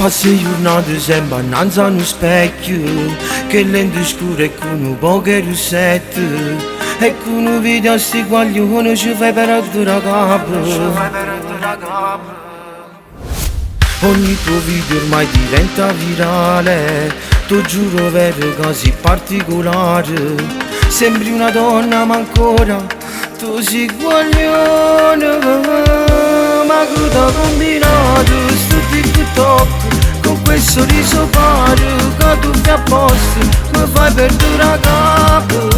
Passe giornate sempre innanzi a uno specchio, che lente scuro e con un po' che rossetto, e con un video a sti guaglione ci fai per la capo. Ogni tuo video ormai diventa virale, tu giuro vero così particolare. Sembri una donna ma ancora tu sei guaglione. Ma che t'ha combinato sto TikTok con quel sorriso paro che tu fai apposta, mi fai perdere la capo.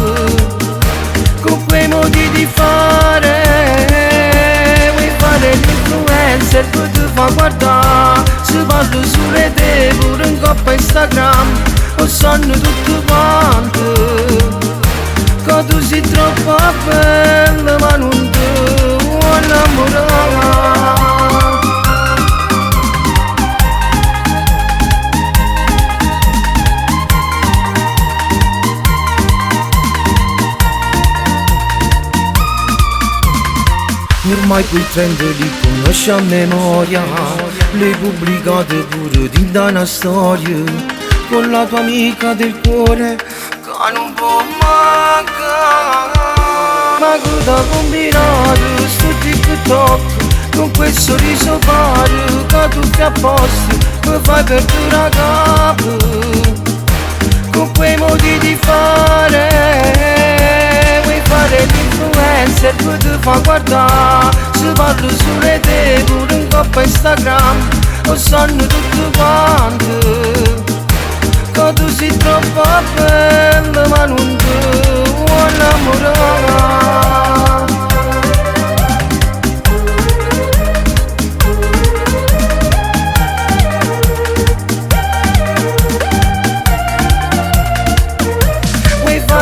Con quei modi di fare vuoi fare l'influencer che ti fa guardare. Se parlo sulle te pure in coppa Instagram o sanno tutto quanto che tu sei troppo bella ma non ti vuoi innamorare. Ormai quei trend li conosci a memoria, le pubblicate pure di da una storia, con la tua amica del cuore che non può mancare. Ma che t'ha combinato sto TikTok con quel sorriso paro che tu fai apposta, mi fai perdere la capo. Con quei modi di fare vuoi fare l'influencer che ti fa guardare. Se parlo sulle te pure in coppa Instagram o sanno tutto quanto che tu sei troppo bella ma non ti vuoi innamorare.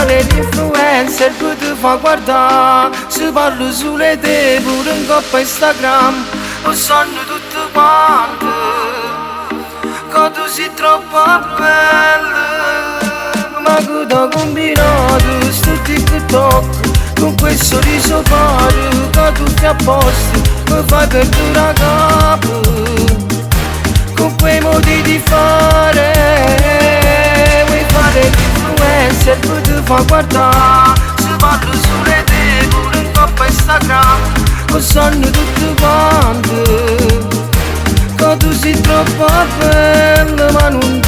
L'influencer che ti fa guardare. Se parlo sulle te pure in coppa Instagram lo sanno tutto quanto che tu sei troppo bella. Ma che t'ha combinato sto TikTok con quel sorriso paro che tu fai apposta, mi fai perdere la capo. Con quei modi di fare vuoi fare l'influencer che ti fa guardare. Se parlo sulle te pure in coppa Instagram lo sanno tutto quanto che tu sei troppo bella ma non